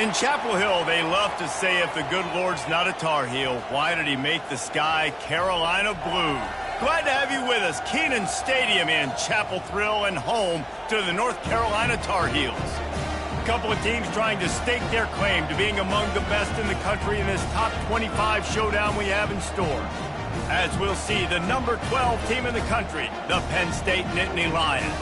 In Chapel Hill, they love to say if the good Lord's not a Tar Heel, why did he make the sky Carolina blue? Glad to have you with us. Kenan Stadium in Chapel Thrill and home to the North Carolina Tar Heels. A couple of teams trying to stake their claim to being among the best in the country in this top 25 showdown we have in store. As we'll see, the number 12 team in the country, the Penn State Nittany Lions,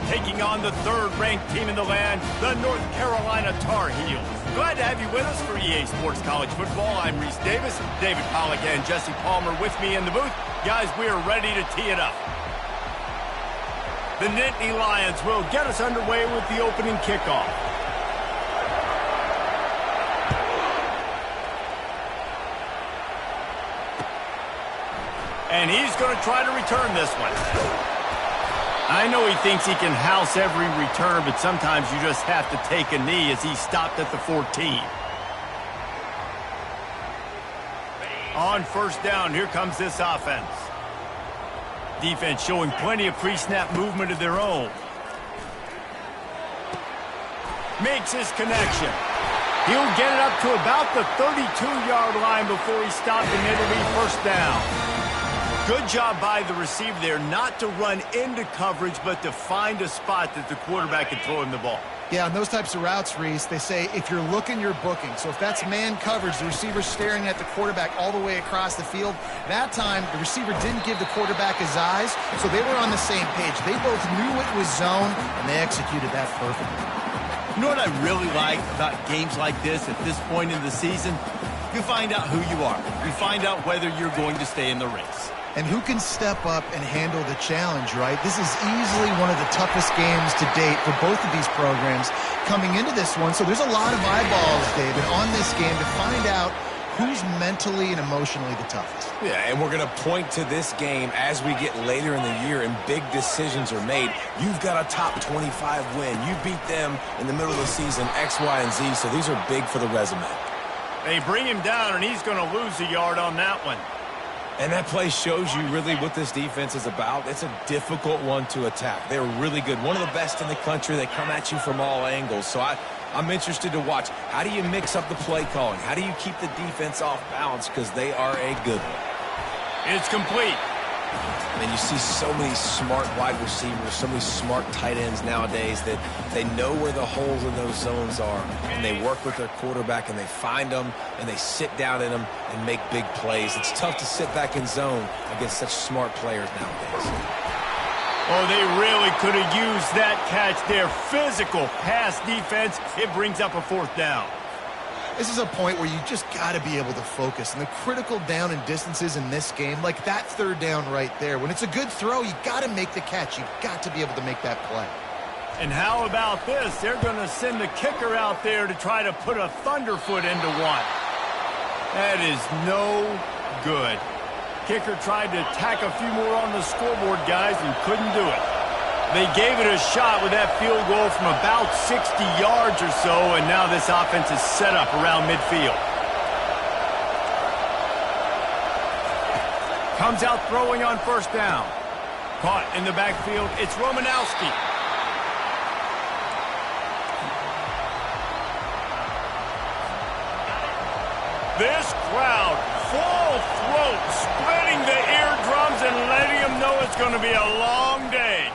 taking on the third-ranked team in the land, the North Carolina Tar Heels. Glad to have you with us for EA Sports College Football. I'm Reese Davis, David Pollack and Jesse Palmer with me in the booth. Guys, we are ready to tee it up. The Nittany Lions will get us underway with the opening kickoff. And he's going to try to return this one. I know he thinks he can house every return, but sometimes you just have to take a knee as he stopped at the 14. On first down, here comes this offense. Defense showing plenty of pre-snap movement of their own. Makes his connection. He'll get it up to about the 32-yard line before he stopped, and it'll be first down. Good job by the receiver there not to run into coverage, but to find a spot that the quarterback can throw him the ball. Yeah, on those types of routes, Reese, they say if you're looking, you're booking. So if that's man coverage, the receiver's staring at the quarterback all the way across the field. That time, the receiver didn't give the quarterback his eyes, so they were on the same page. They both knew it was zone, and they executed that perfectly. You know what I really like about games like this at this point in the season? You find out who you are. You find out whether you're going to stay in the race. And who can step up and handle the challenge, right? This is easily one of the toughest games to date for both of these programs coming into this one. So there's a lot of eyeballs, David, on this game to find out who's mentally and emotionally the toughest. Yeah, and we're going to point to this game as we get later in the year and big decisions are made. You've got a top 25 win. You beat them in the middle of the season, X, Y, and Z, so these are big for the resume. They bring him down, and he's going to lose a yard on that one. And that play shows you really what this defense is about. It's a difficult one to attack. They're really good. One of the best in the country. They come at you from all angles. So I'm interested to watch. How do you mix up the play calling? How do you keep the defense off balance? Because they are a good one. It's complete. And you see so many smart wide receivers, so many smart tight ends nowadays that they know where the holes in those zones are, and they work with their quarterback, and they find them, and they sit down in them and make big plays. It's tough to sit back in zone against such smart players nowadays. Oh, they really could have used that catch there. Physical pass defense. It brings up a fourth down. This is a point where you just got to be able to focus. And the critical down and distances in this game, like that third down right there, when it's a good throw, you got to make the catch. You've got to be able to make that play. And how about this? They're going to send the kicker out there to try to put a thunderfoot into one. That is no good. Kicker tried to tack a few more on the scoreboard, guys, and couldn't do it. They gave it a shot with that field goal from about 60 yards or so, and now this offense is set up around midfield. Comes out throwing on first down. Caught in the backfield, it's Romanowski. This crowd, full throat, splitting the eardrums and letting them know it's going to be a long day.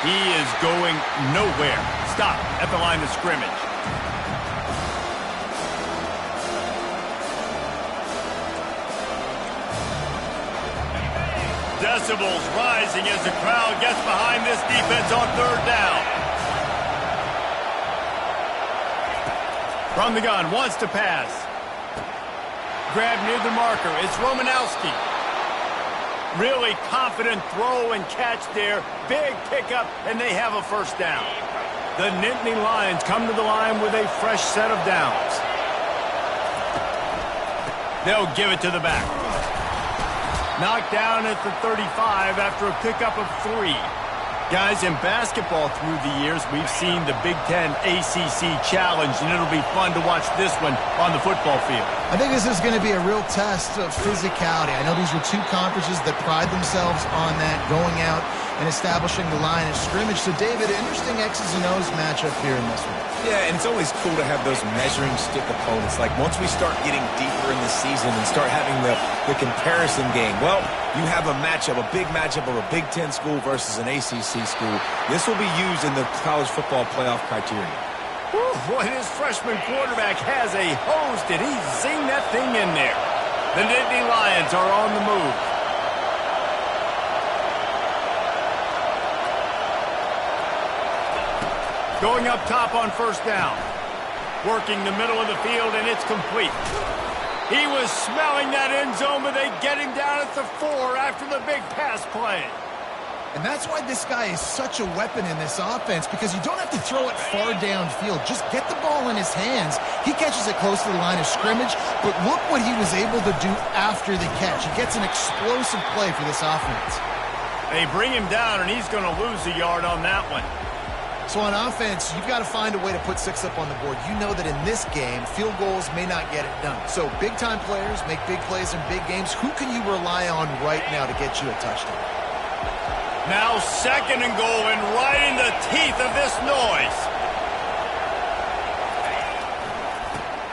He is going nowhere. Stop at the line of scrimmage. Decibels rising as the crowd gets behind this defense on third down. From the gun, wants to pass. Grab near the marker. It's Romanowski. Really confident throw and catch there. Big pickup, and they have a first down. The Nittany Lions come to the line with a fresh set of downs. They'll give it to the back. Knocked down at the 35 after a pickup of 3. Guys, in basketball through the years, we've seen the Big Ten ACC Challenge, and it'll be fun to watch this one on the football field. I think this is going to be a real test of physicality. I know these were two conferences that pride themselves on that, going out and establishing the line of scrimmage. So, David, interesting X's and O's matchup here in this one. Yeah, and it's always cool to have those measuring stick opponents. Like, once we start getting deeper in the season and start having the comparison game, well, you have a matchup, a big matchup of a Big Ten school versus an ACC school. This will be used in the college football playoff criteria. Boy, this freshman quarterback has a hose. Did he zing that thing in there? The Nittany Lions are on the move. Going up top on first down. Working the middle of the field, and it's complete. He was smelling that end zone, but they get him down at the 4 after the big pass play. And that's why this guy is such a weapon in this offense, because you don't have to throw it far downfield. Just get the ball in his hands. He catches it close to the line of scrimmage, but look what he was able to do after the catch. He gets an explosive play for this offense. They bring him down, and he's going to lose a yard on that one. So on offense, you've got to find a way to put 6 up on the board. You know that in this game, field goals may not get it done. So big-time players make big plays in big games. Who can you rely on right now to get you a touchdown? Now 2nd and goal, and right in the teeth of this noise.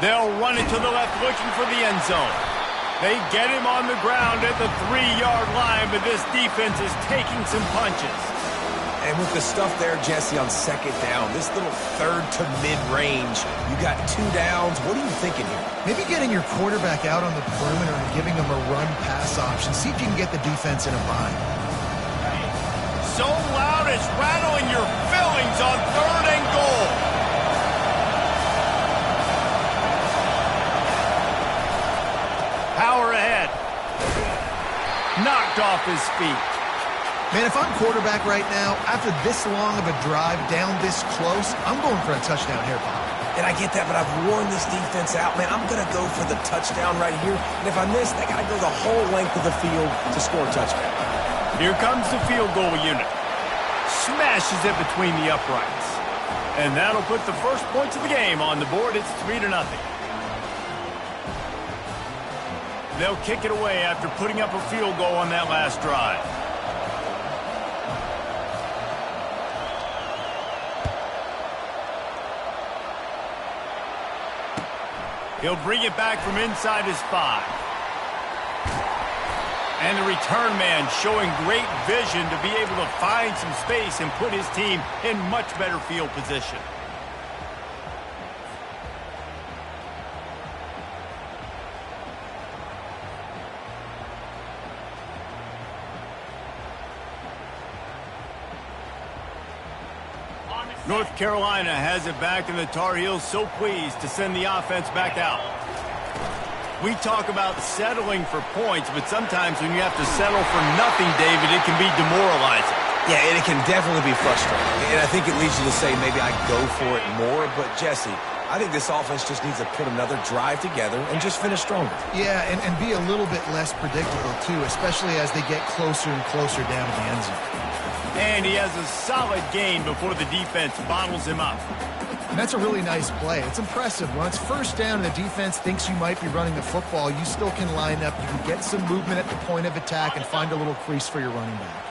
They'll run it to the left, looking for the end zone. They get him on the ground at the 3-yard line, but this defense is taking some punches. And with the stuff there, Jesse, on 2nd down, this little 3rd to mid-range, you got 2 downs. What are you thinking here? Maybe getting your quarterback out on the perimeter and giving him a run-pass option. See if you can get the defense in a bind. So loud it's rattling your fillings on 3rd and goal. Power ahead. Knocked off his feet. Man, if I'm quarterback right now, after this long of a drive down this close, I'm going for a touchdown here, Bob. And I get that, but I've worn this defense out. Man, I'm going to go for the touchdown right here. And if I miss, they got to go the whole length of the field to score a touchdown. Here comes the field goal unit. Smashes it between the uprights. And that'll put the first points of the game on the board. It's 3-0. They'll kick it away after putting up a field goal on that last drive. He'll bring it back from inside his 5. And the return man showing great vision to be able to find some space and put his team in much better field position. North Carolina has it back, and the Tar Heels so pleased to send the offense back out. We talk about settling for points, but sometimes when you have to settle for nothing, David, it can be demoralizing. Yeah, and it can definitely be frustrating. And I think it leads you to say maybe I go for it more. But, Jesse, I think this offense just needs to put another drive together and just finish stronger. Yeah, and be a little bit less predictable, too, especially as they get closer and closer down to the end zone. And he has a solid gain before the defense bottles him up. And that's a really nice play. It's impressive. When it's first down and the defense thinks you might be running the football, you still can line up. You can get some movement at the point of attack and find a little crease for your running back.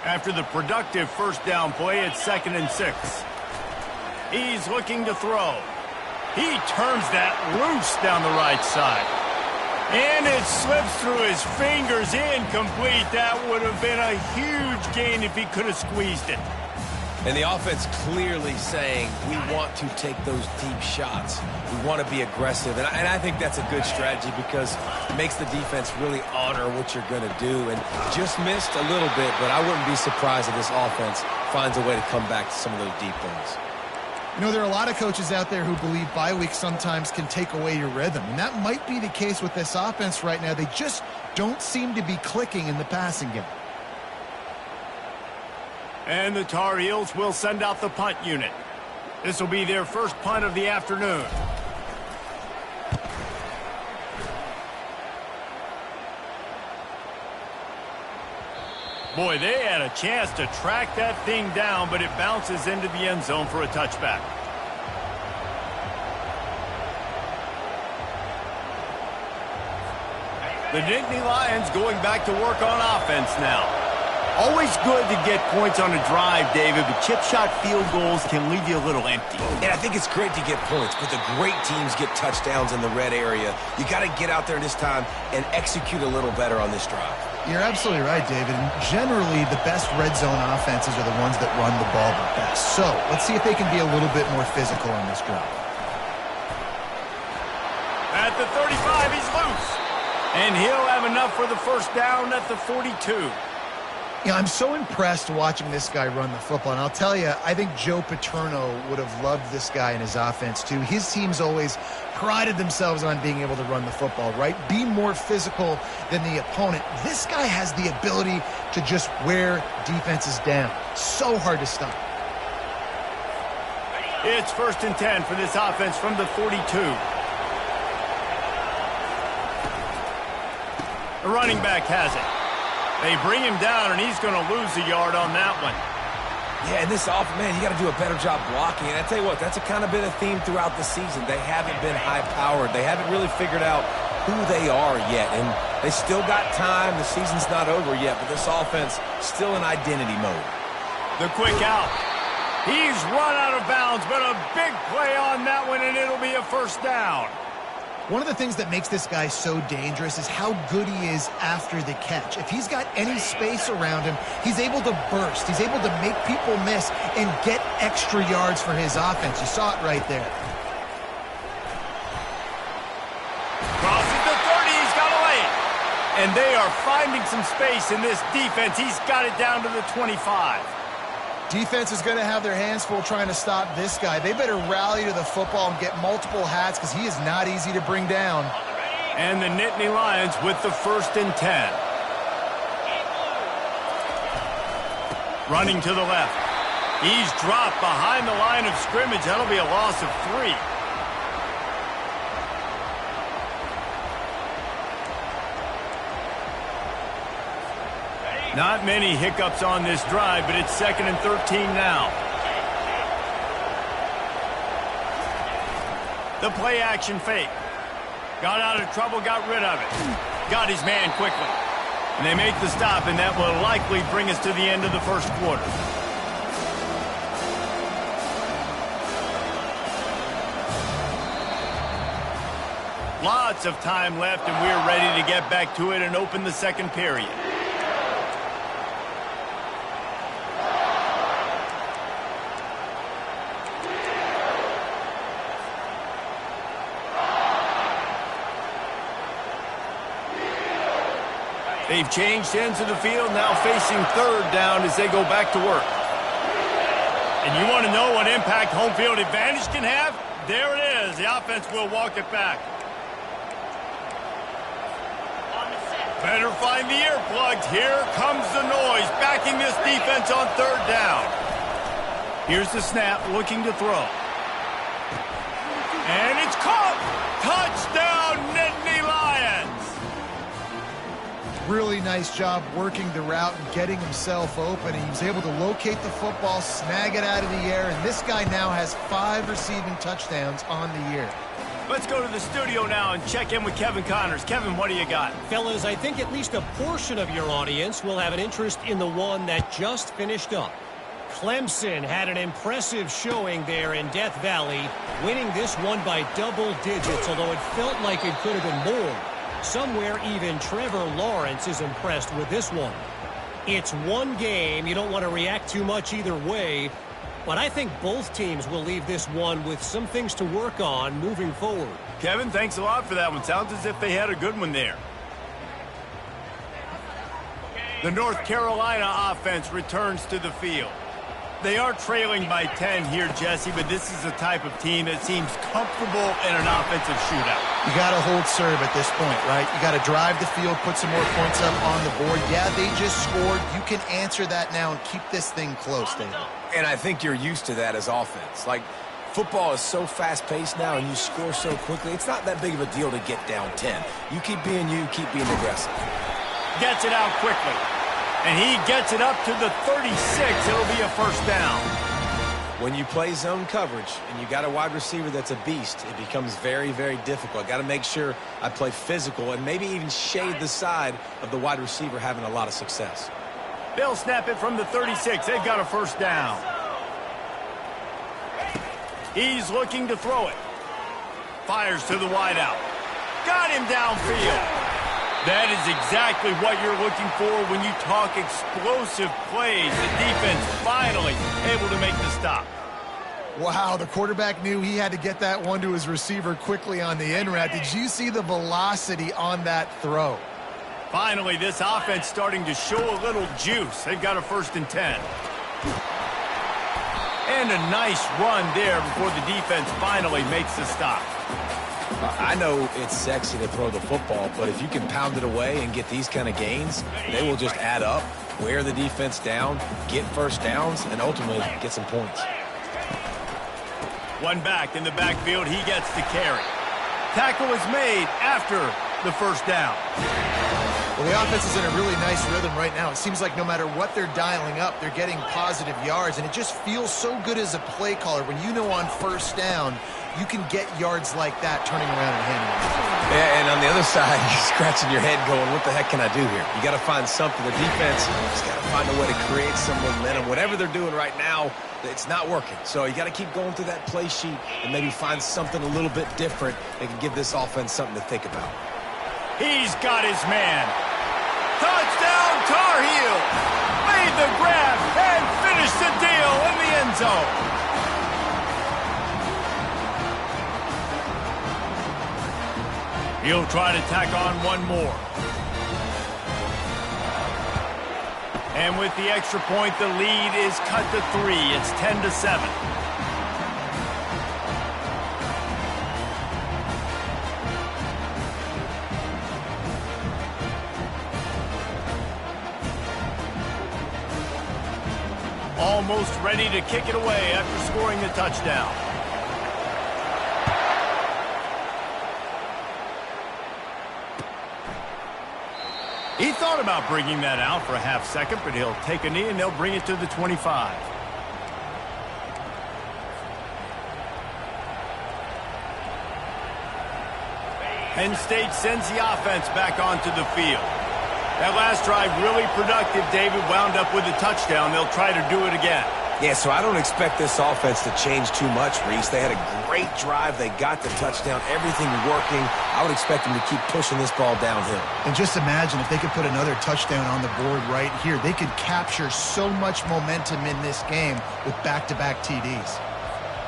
After the productive first down play, it's 2nd and 6. He's looking to throw. He turns that loose down the right side. And it slips through his fingers, incomplete. That would have been a huge gain if he could have squeezed it. And the offense clearly saying, we want to take those deep shots. We want to be aggressive. And I think that's a good strategy because it makes the defense really honor what you're going to do. And just missed a little bit, but I wouldn't be surprised if this offense finds a way to come back to some of those deep ones. You know, there are a lot of coaches out there who believe bye weeks sometimes can take away your rhythm. And that might be the case with this offense right now. They just don't seem to be clicking in the passing game. And the Tar Heels will send out the punt unit. This will be their first punt of the afternoon. Boy, they had a chance to track that thing down, but it bounces into the end zone for a touchback. The Nittany Lions going back to work on offense now. Always good to get points on a drive, David, but chip shot field goals can leave you a little empty. And I think it's great to get points, but the great teams get touchdowns in the red area. You got to get out there this time and execute a little better on this drive. You're absolutely right, David. And generally, the best red zone offenses are the ones that run the ball the best. So let's see if they can be a little bit more physical on this drive. At the 35, he's loose. And he'll have enough for the first down at the 42. You know, I'm so impressed watching this guy run the football. And I'll tell you, I think Joe Paterno would have loved this guy in his offense, too. His teams always prided themselves on being able to run the football, right? Be more physical than the opponent. This guy has the ability to just wear defenses down. So hard to stop. It's 1st and 10 for this offense from the 42. The running back has it. They bring him down, and he's going to lose a yard on that one. Yeah, and this offense, man, you got to do a better job blocking. And I tell you what, that's kind of been a theme throughout the season. They haven't been high-powered. They haven't really figured out who they are yet. And they still got time. The season's not over yet, but this offense still in identity mode. The quick out. He's run out of bounds, but a big play on that one, and it'll be a first down. One of the things that makes this guy so dangerous is how good he is after the catch. If he's got any space around him, he's able to burst. He's able to make people miss and get extra yards for his offense. You saw it right there. Crosses the 30. He's got a lane. And they are finding some space in this defense. He's got it down to the 25. Defense is going to have their hands full trying to stop this guy. They better rally to the football and get multiple hats because he is not easy to bring down. And the Nittany Lions with the 1st and 10. Running to the left. He's dropped behind the line of scrimmage. That'll be a loss of 3. Not many hiccups on this drive, but it's 2nd and 13 now. The play action fake. Got out of trouble, got rid of it. Got his man quickly. And they make the stop, and that will likely bring us to the end of the first quarter. Lots of time left, and we're ready to get back to it and open the second period. They've changed ends of the field, now facing 3rd down as they go back to work. And you want to know what impact home field advantage can have? There it is. The offense will walk it back. Better find the earplugs. Here comes the noise, backing this defense on 3rd down. Here's the snap, looking to throw. And it's caught! Touchdown, Nittany Lions! Really nice job working the route and getting himself open. He was able to locate the football, snag it out of the air, and this guy now has 5 receiving touchdowns on the year. Let's go to the studio now and check in with Kevin Connors. Kevin, what do you got? Fellas, I think at least a portion of your audience will have an interest in the one that just finished up. Clemson had an impressive showing there in Death Valley, winning this one by double digits, although it felt like it could have been more. Somewhere even Trevor Lawrence is impressed with this one. It's one game. You don't want to react too much either way. But I think both teams will leave this one with some things to work on moving forward. Kevin, thanks a lot for that one. Sounds as if they had a good one there. The North Carolina offense returns to the field. They are trailing by 10 here, Jesse, but this is the type of team that seems comfortable in an offensive shootout. You got to hold serve at this point, right? You got to drive the field, put some more points up on the board. Yeah, they just scored. You can answer that now and keep this thing close, David. And I think you're used to that as offense. Like, football is so fast-paced now and you score so quickly, it's not that big of a deal to get down 10. You keep being you, keep being aggressive. Gets it out quickly. And he gets it up to the 36. It'll be a first down. When you play zone coverage and you got a wide receiver that's a beast, it becomes very, very difficult. I got to make sure I play physical and maybe even shade the side of the wide receiver having a lot of success. They'll snap it from the 36. They've got a first down. He's looking to throw it. Fires to the wideout. Got him downfield. That is exactly what you're looking for when you talk explosive plays. The defense finally able to make the stop. Wow, the quarterback knew he had to get that one to his receiver quickly on the in route. Did you see the velocity on that throw? Finally, this offense starting to show a little juice. They've got a 1st and 10. And a nice run there before the defense finally makes the stop. I know it's sexy to throw the football, but if you can pound it away and get these kind of gains, they will just add up, wear the defense down, get first downs, and ultimately get some points. One back in the backfield, he gets the carry. Tackle is made after the first down. Well, the offense is in a really nice rhythm right now. It seems like no matter what they're dialing up, they're getting positive yards, and it just feels so good as a play caller when you know on first down you can get yards like that turning around and handing it. Yeah, and on the other side, you're scratching your head going, what the heck can I do here? You got to find something. The defense has got to find a way to create some momentum. Whatever they're doing right now, it's not working. So you got to keep going through that play sheet and maybe find something a little bit different that can give this offense something to think about. He's got his man. Touchdown, Tar Heel. Made the grab and finished the deal in the end zone. He'll try to tack on one more. And with the extra point, the lead is cut to 3. It's 10-7. Almost ready to kick it away after scoring the touchdown. He thought about bringing that out for a half second, but he'll take a knee and they'll bring it to the 25. Penn State sends the offense back onto the field. That last drive really productive. David wound up with a touchdown. They'll try to do it again. Yeah, so I don't expect this offense to change too much, Reese. They had a great drive. They got the touchdown. Everything working. I would expect them to keep pushing this ball downhill. And just imagine if they could put another touchdown on the board right here. They could capture so much momentum in this game with back-to-back TDs.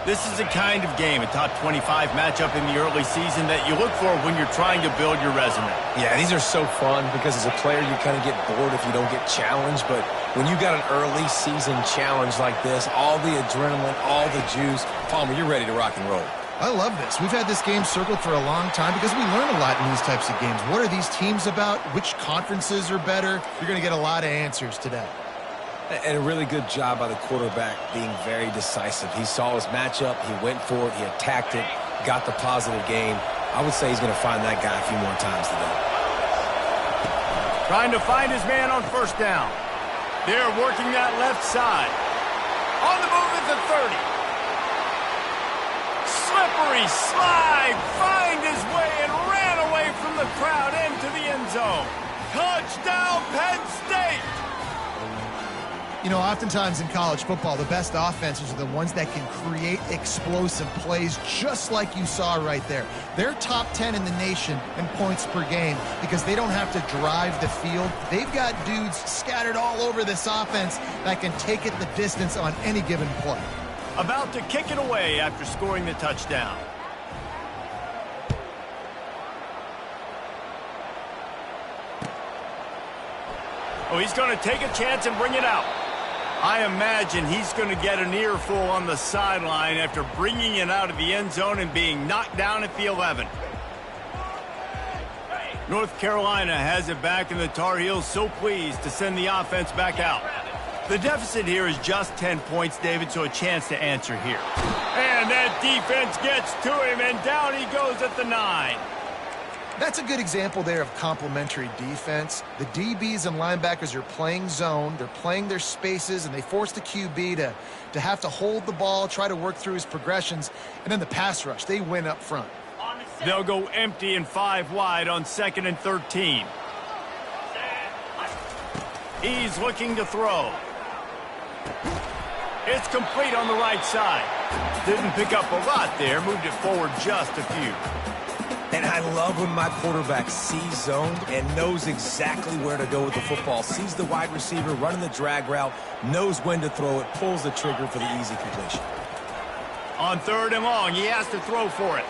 This is the kind of game, a top 25 matchup in the early season, that you look for when you're trying to build your resume. Yeah, these are so fun because as a player you kind of get bored if you don't get challenged, but when you got an early season challenge like this, all the adrenaline, all the juice, Palmer, you're ready to rock and roll. I love this. We've had this game circled for a long time because we learn a lot in these types of games. What are these teams about? Which conferences are better? You're going to get a lot of answers today. And a really good job by the quarterback being very decisive. He saw his matchup, he went for it, he attacked it, got the positive gain. I would say he's going to find that guy a few more times today. Trying to find his man on first down. They're working that left side. On the move at the 30. Slippery slide, find his way and ran away from the crowd into the end zone. Touchdown, Penn State! You know, oftentimes in college football, the best offenses are the ones that can create explosive plays just like you saw right there. They're top 10 in the nation in points per game because they don't have to drive the field. They've got dudes scattered all over this offense that can take it the distance on any given play. About to kick it away after scoring the touchdown. Oh, he's going to take a chance and bring it out. I imagine he's going to get an earful on the sideline after bringing it out of the end zone and being knocked down at the 11. North Carolina has it back, and the Tar Heels so pleased to send the offense back out. The deficit here is just 10 points, David, so a chance to answer here. And that defense gets to him, and down he goes at the 9. That's a good example there of complementary defense. The DBs and linebackers are playing zone, they're playing their spaces, and they force the QB to have to hold the ball, try to work through his progressions, and then the pass rush, they win up front. They'll go empty and 5 wide on 2nd and 13. He's looking to throw. It's complete on the right side. Didn't pick up a lot there. Moved it forward just a few. And I love when my quarterback sees zoned and knows exactly where to go with the football. Sees the wide receiver running the drag route, knows when to throw it, pulls the trigger for the easy completion. On 3rd and long, he has to throw for it.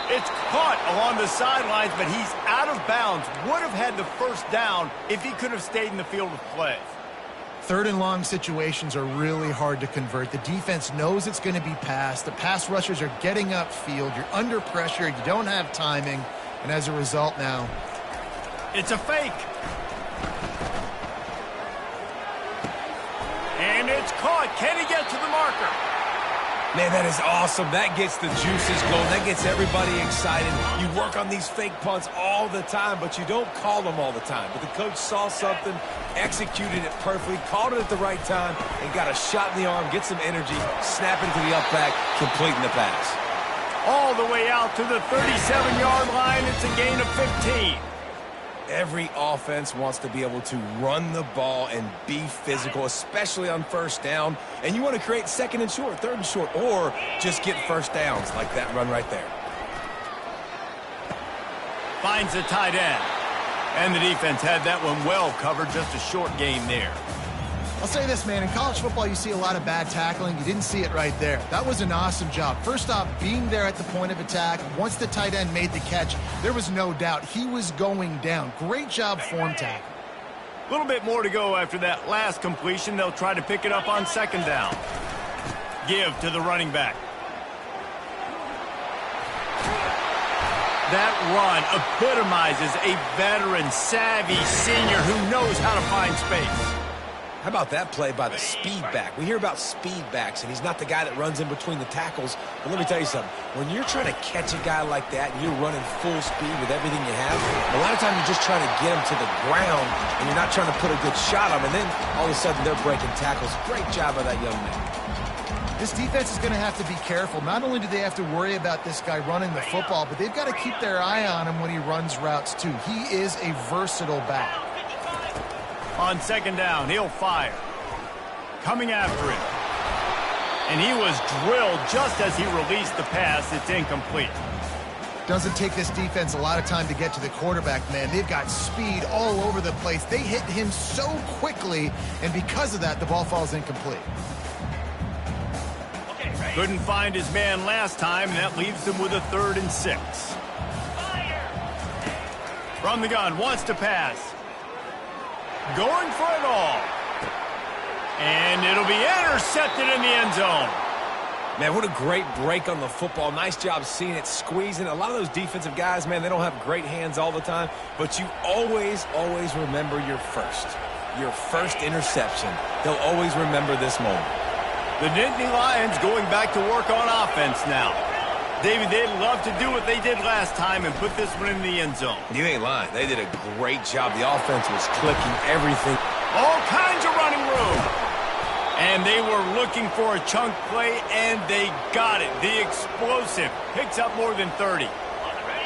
It's caught along the sidelines, but he's out of bounds. Would have had the first down if he could have stayed in the field of play. 3rd and long situations are really hard to convert. The defense knows it's going to be passed. The pass rushers are getting upfield. You're under pressure. You don't have timing. And as a result now, it's a fake. And it's caught. Can he get to the marker? Man, that is awesome. That gets the juices going. That gets everybody excited. You work on these fake punts all the time, but you don't call them all the time. But the coach saw something, executed it perfectly, called it at the right time, and got a shot in the arm, get some energy, snap into the up back, completing the pass. All the way out to the 37-yard line. It's a gain of 15. Every offense wants to be able to run the ball and be physical, especially on 1st down. And you want to create 2nd and short, 3rd and short, or just get 1st downs like that run right there. Finds the tight end. And the defense had that one well covered. Just a short gain there. I'll say this, man. In college football, you see a lot of bad tackling. You didn't see it right there. That was an awesome job. First off, being there at the point of attack. Once the tight end made the catch, there was no doubt he was going down. Great job form tackle. A little bit more to go after that last completion. They'll try to pick it up on 2nd down. Give to the running back. That run epitomizes a veteran, savvy senior who knows how to find space. How about that play by the speed back? We hear about speed backs, and he's not the guy that runs in between the tackles. But let me tell you something. When you're trying to catch a guy like that and you're running full speed with everything you have, a lot of times you're just trying to get him to the ground, and you're not trying to put a good shot on him. And then all of a sudden they're breaking tackles. Great job by that young man. This defense is going to have to be careful. Not only do they have to worry about this guy running the football, but they've got to keep their eye on him when he runs routes too. He is a versatile back. On 2nd down, he'll fire. Coming after him. And he was drilled just as he released the pass. It's incomplete. Doesn't take this defense a lot of time to get to the quarterback, man. They've got speed all over the place. They hit him so quickly, and because of that, the ball falls incomplete. Couldn't find his man last time, and that leaves them with a 3rd and 6. From the gun, wants to pass. Going for it all. And it'll be intercepted in the end zone. Man, what a great break on the football. Nice job seeing it, squeezing. A lot of those defensive guys, man, they don't have great hands all the time, but you always remember your first interception. They'll always remember this moment. The Nittany Lions going back to work on offense now. David, they'd love to do what they did last time and put this one in the end zone. You ain't lying. They did a great job. The offense was clicking, everything. All kinds of running room. And they were looking for a chunk play, and they got it. The explosive picks up more than 30.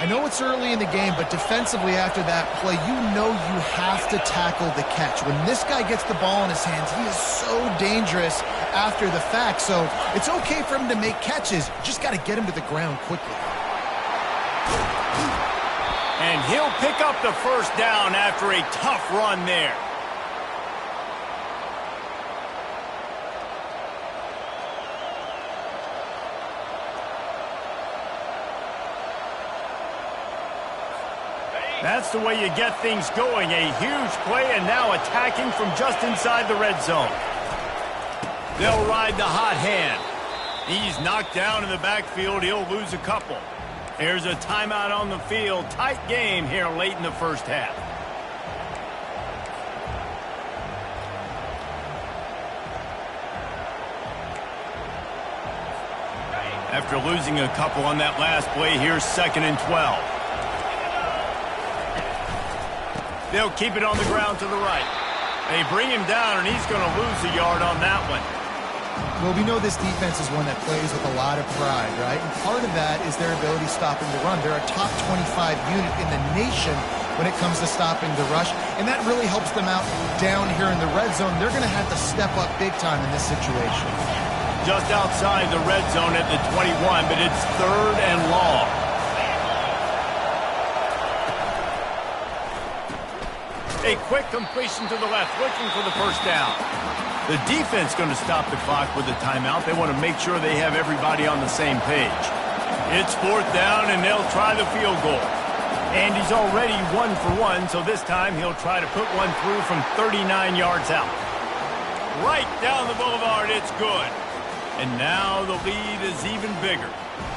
I know it's early in the game, but defensively after that play, you know you have to tackle the catch. When this guy gets the ball in his hands, he is so dangerous after the fact. So it's okay for him to make catches. Just got to get him to the ground quickly. And he'll pick up the 1st down after a tough run there. That's the way you get things going. A huge play, and now attacking from just inside the red zone. They'll ride the hot hand. He's knocked down in the backfield. He'll lose a couple. There's a timeout on the field. Tight game here late in the 1st half. After losing a couple on that last play, here's 2nd and 12. They'll keep it on the ground to the right. They bring him down, and he's going to lose a yard on that one. Well, we know this defense is one that plays with a lot of pride, right? And part of that is their ability stopping the run. They're a top 25 unit in the nation when it comes to stopping the rush, and that really helps them out down here in the red zone. They're going to have to step up big time in this situation. Just outside the red zone at the 21, but it's 3rd and long. A quick completion to the left, looking for the first down. The defense going to stop the clock with a timeout. They want to make sure they have everybody on the same page. It's 4th down, and they'll try the field goal. And he's already 1 for 1, so this time he'll try to put one through from 39 yards out. Right down the boulevard, it's good. And now the lead is even bigger.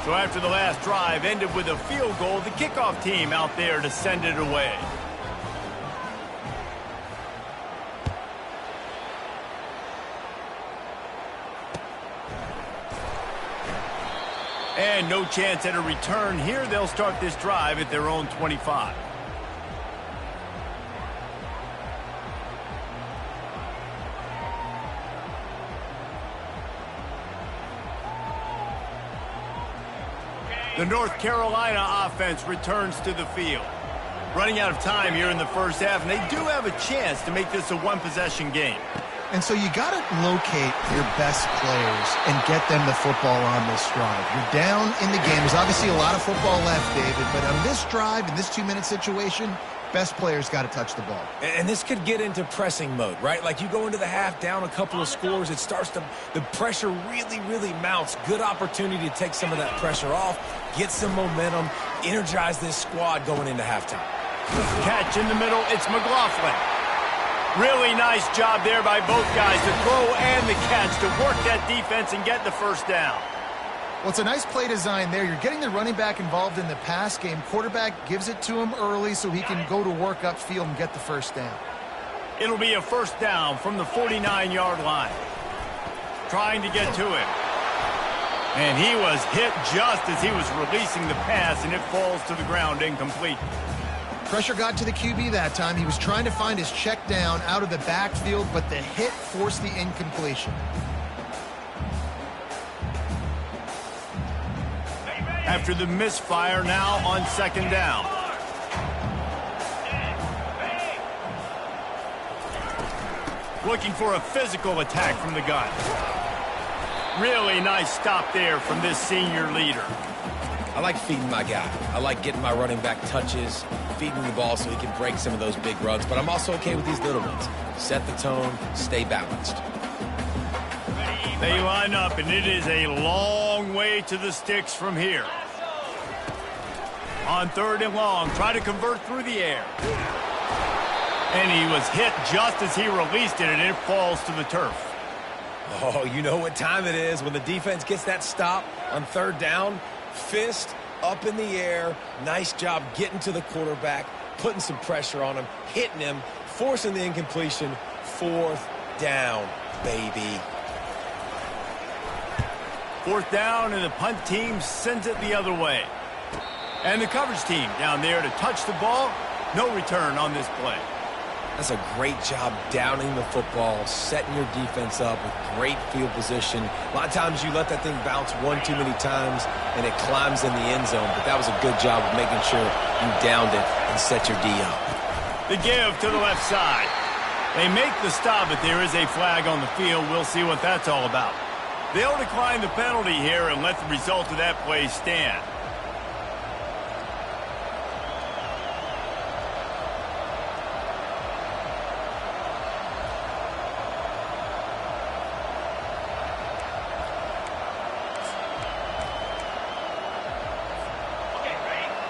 So after the last drive ended with a field goal, the kickoff team out there to send it away. And no chance at a return here. They'll start this drive at their own 25. The North Carolina offense returns to the field. Running out of time here in the first half, and they do have a chance to make this a one-possession game. And so you got to locate your best players and get them the football on this drive. You're down in the game. There's obviously a lot of football left, David, but on this drive, in this 2-minute situation, best players got to touch the ball. And this could get into pressing mode, right? Like you go into the half down a couple of scores, it starts to, the pressure really mounts. Good opportunity to take some of that pressure off, get some momentum, energize this squad going into halftime. Catch in the middle, it's McLaughlin. Really nice job there by both guys, the throw and the catch to work that defense and get the first down. Well, it's a nice play design there. You're getting the running back involved in the pass game. Quarterback gives it to him early so he can go to work upfield and get the first down. It'll be a first down from the 49-yard line. Trying to get to him. And he was hit just as he was releasing the pass, and it falls to the ground incomplete. Pressure got to the QB that time. He was trying to find his check down out of the backfield, but the hit forced the incompletion. After the misfire, now on second down. Looking for a physical attack from the gun. Really nice stop there from this senior leader. I like feeding my guy. I like getting my running back touches, feeding the ball so he can break some of those big runs, but I'm also okay with these little ones. Set the tone, stay balanced. They line up, and it is a long way to the sticks from here. On 3rd and long, try to convert through the air. And he was hit just as he released it, and it falls to the turf. Oh, you know what time it is when the defense gets that stop on 3rd down. Fist up in the air. Nice job getting to the quarterback, putting some pressure on him, hitting him, forcing the incompletion. 4th down, baby. 4th down, and the punt team sends it the other way. And the coverage team down there to touch the ball. No return on this play. That's a great job downing the football, setting your defense up with great field position. A lot of times you let that thing bounce one too many times and it climbs in the end zone, but that was a good job of making sure you downed it and set your D up. The give to the left side. They make the stop, but there is a flag on the field. We'll see what that's all about. They'll decline the penalty here and let the result of that play stand.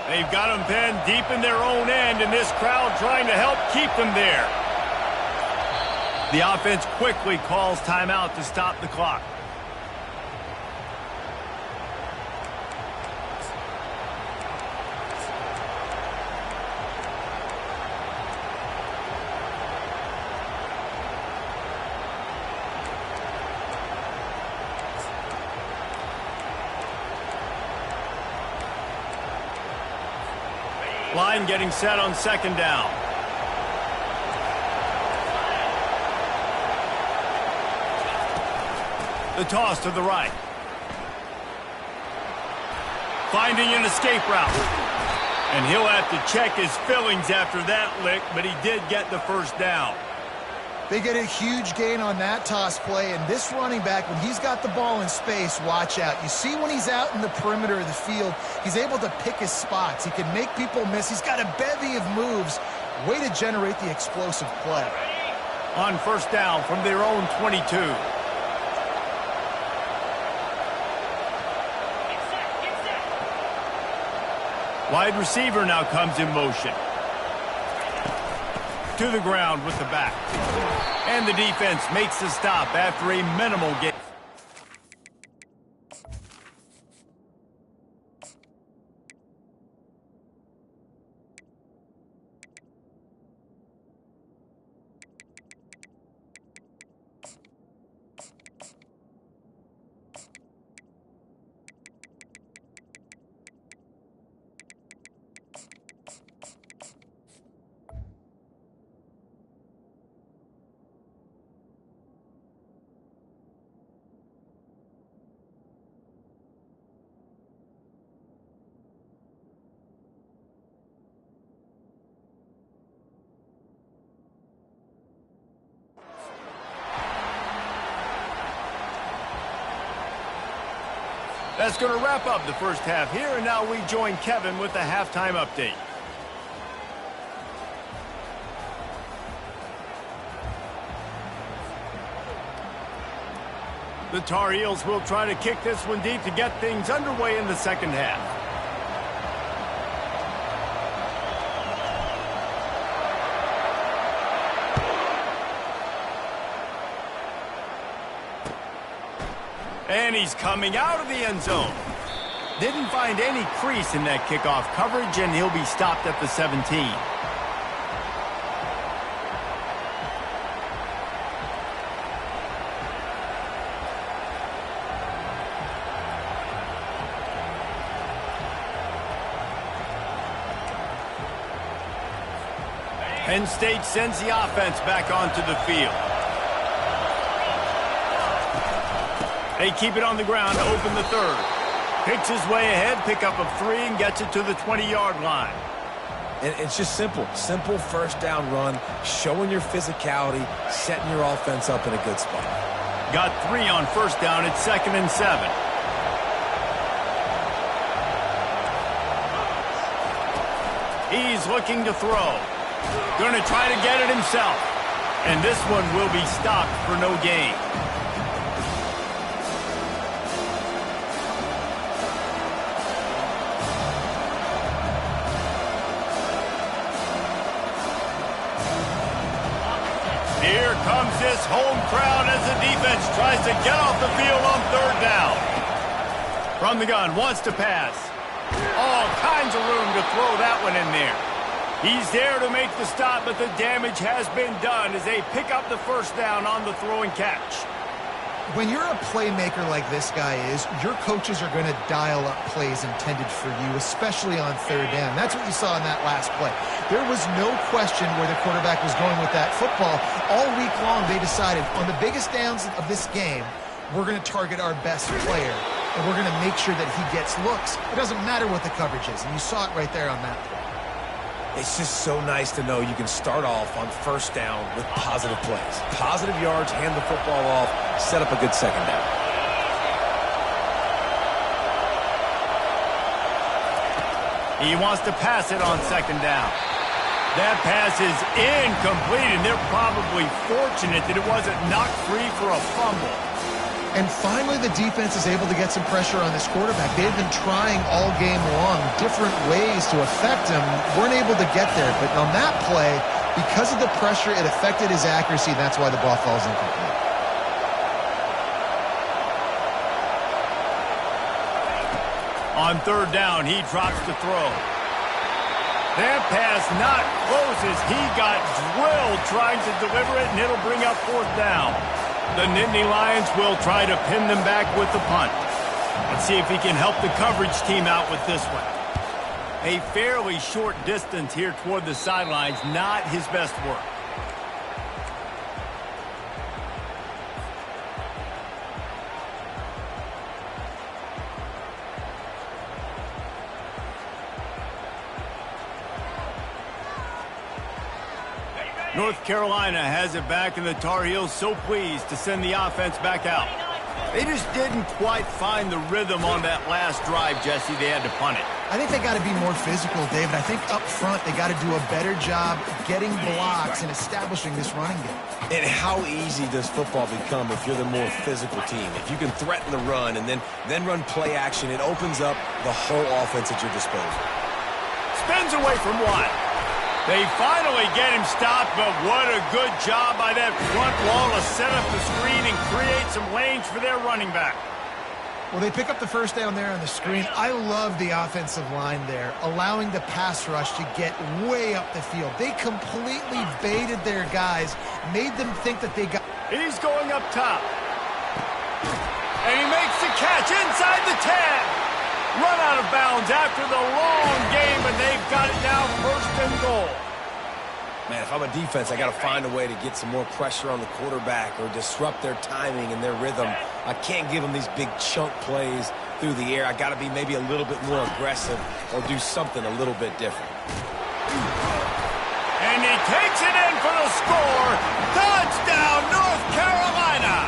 They've got them pinned deep in their own end, and this crowd trying to help keep them there. The offense quickly calls timeout to stop the clock. Line getting set on 2nd down. The toss to the right. Finding an escape route. And he'll have to check his feelings after that lick, but he did get the first down. They get a huge gain on that toss play, and this running back, when he's got the ball in space, watch out. You see when he's out in the perimeter of the field, he's able to pick his spots. He can make people miss. He's got a bevy of moves. Way to generate the explosive play. On first down from their own 22. Wide receiver now comes in motion. To the ground with the back. And the defense makes the stop after a minimal gain. That's going to wrap up the first half here, and now we join Kevin with the halftime update. The Tar Heels will try to kick this one deep to get things underway in the second half. And he's coming out of the end zone. Didn't find any crease in that kickoff coverage, and he'll be stopped at the 17. Penn State sends the offense back onto the field. They keep it on the ground to open the third. Picks his way ahead, pickup of 3, and gets it to the 20-yard line. And it's just simple. Simple first down run, showing your physicality, setting your offense up in a good spot. Got 3 on first down. It's 2nd and 7. He's looking to throw. Going to try to get it himself. And this one will be stopped for no gain. Here comes this home crowd as the defense tries to get off the field on third down. From the gun, wants to pass. All kinds of room to throw that one in there. He's there to make the stop, but the damage has been done as they pick up the first down on the throw and catch. When you're a playmaker like this guy is, your coaches are going to dial up plays intended for you, especially on third down. That's what you saw in that last play. There was no question where the quarterback was going with that football. All week long, they decided on the biggest downs of this game, we're going to target our best player, and we're going to make sure that he gets looks. It doesn't matter what the coverage is, and you saw it right there on that play. It's just so nice to know you can start off on first down with positive plays. Positive yards, hand the football off, set up a good second down. He wants to pass it on second down. That pass is incomplete, and they're probably fortunate that it wasn't knocked free for a fumble. And finally, the defense is able to get some pressure on this quarterback. They've been trying all game long different ways to affect him. Weren't able to get there. But on that play, because of the pressure, it affected his accuracy. That's why the ball falls incomplete. On third down, he drops to throw. That pass not close as he got drilled trying to deliver it, and it'll bring up fourth down. The Nittany Lions will try to pin them back with the punt. Let's see if he can help the coverage team out with this one. A fairly short distance here toward the sidelines, not his best work. North Carolina has it back, and the Tar Heels so pleased to send the offense back out. They just didn't quite find the rhythm on that last drive, Jesse. They had to punt it. I think they got to be more physical, David. I think up front they got to do a better job getting blocks and establishing this running game. And how easy does football become if you're the more physical team? If you can threaten the run and then run play action, it opens up the whole offense at your disposal. Spins away from one. They finally get him stopped, but what a good job by that front wall to set up the screen and create some lanes for their running back. Well, they pick up the first down there on the screen. I love the offensive line there, allowing the pass rush to get way up the field. They completely baited their guys, made them think that they got... He's going up top. And he makes the catch inside the 10. Run out of bounds after the long game, and they've got it now first and goal. Man, if I'm a defense, I got to find a way to get some more pressure on the quarterback or disrupt their timing and their rhythm. I can't give them these big chunk plays through the air. I got to be maybe a little bit more aggressive or do something a little bit different. And he takes it in for the score. Touchdown, North Carolina.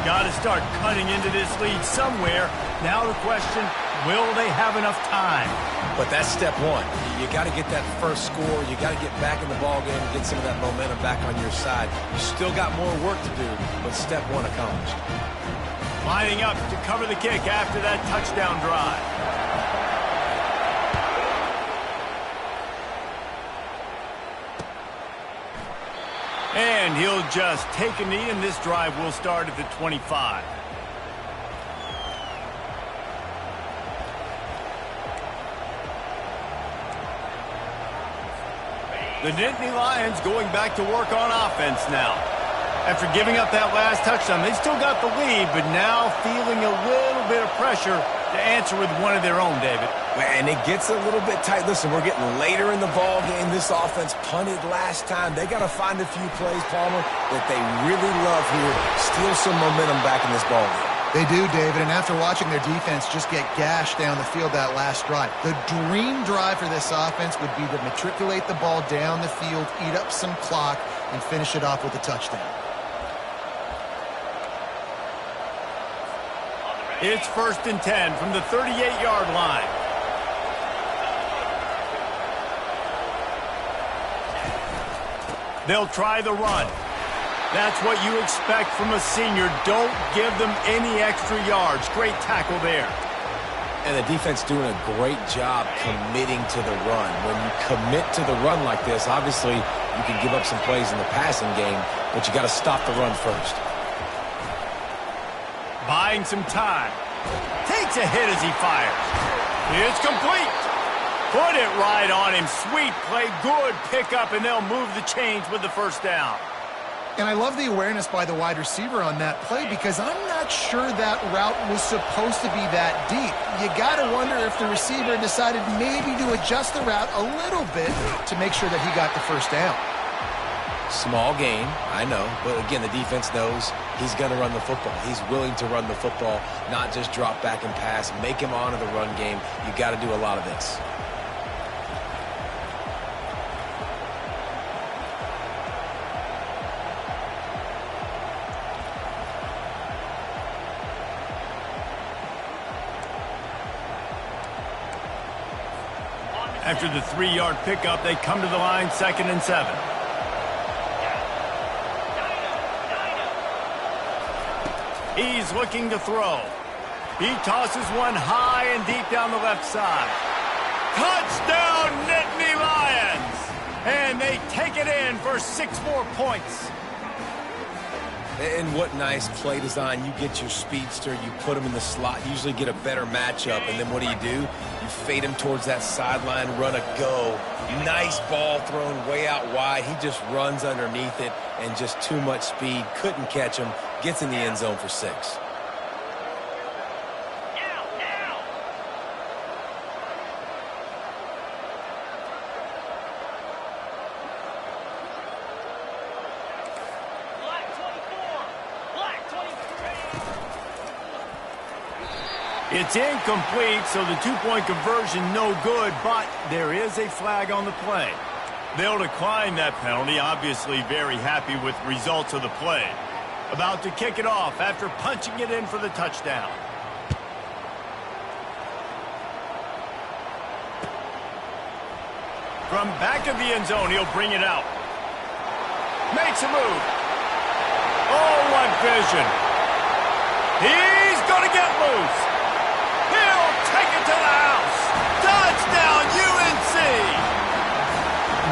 Got to start cutting into this lead somewhere. Now the question, will they have enough time? But that's step one. You got to get that first score. You got to get back in the ball game and get some of that momentum back on your side. You still got more work to do, but step one accomplished. Lining up to cover the kick after that touchdown drive. And he'll just take a knee, and this drive will start at the 25. The Nittany Lions going back to work on offense now. After giving up that last touchdown, they still got the lead, but now feeling a little bit of pressure to answer with one of their own, David. And it gets a little bit tight. Listen, we're getting later in the ball game. This offense punted last time. They got to find a few plays, Palmer, that they really love here. Steal some momentum back in this ball game. They do, David, and after watching their defense just get gashed down the field that last drive, the dream drive for this offense would be to matriculate the ball down the field, eat up some clock, and finish it off with a touchdown. It's 1st and 10 from the 38-yard line. They'll try the run. That's what you expect from a senior. Don't give them any extra yards. Great tackle there. And the defense doing a great job committing to the run. When you commit to the run like this, obviously you can give up some plays in the passing game, but you got to stop the run first. Buying some time. Takes a hit as he fires. It's complete. Put it right on him. Sweet play. Good pickup, and they'll move the chains with the first down. And I love the awareness by the wide receiver on that play because I'm not sure that route was supposed to be that deep. You got to wonder if the receiver decided maybe to adjust the route a little bit to make sure that he got the first down. Small game, I know, but again, the defense knows he's going to run the football. He's willing to run the football, not just drop back and pass, make him honor the run game. You got to do a lot of this. After the 3-yard pickup, they come to the line 2nd and 7. He's looking to throw. He tosses one high and deep down the left side. Touchdown, Nittany Lions! And they take it in for 6 more points. And what nice play design. You get your speedster, you put him in the slot, usually get a better matchup, and then what do? You fade him towards that sideline, run a go. Nice ball thrown way out wide. He just runs underneath it, and just too much speed. Couldn't catch him. Gets in the end zone for 6. It's incomplete, so the 2-point conversion no good, but there is a flag on the play. They'll decline that penalty, obviously very happy with the results of the play. About to kick it off after punching it in for the touchdown. From back of the end zone, he'll bring it out. Makes a move. Oh, what vision. He's going to get loose. He'll take it to the house. Touchdown, UNC.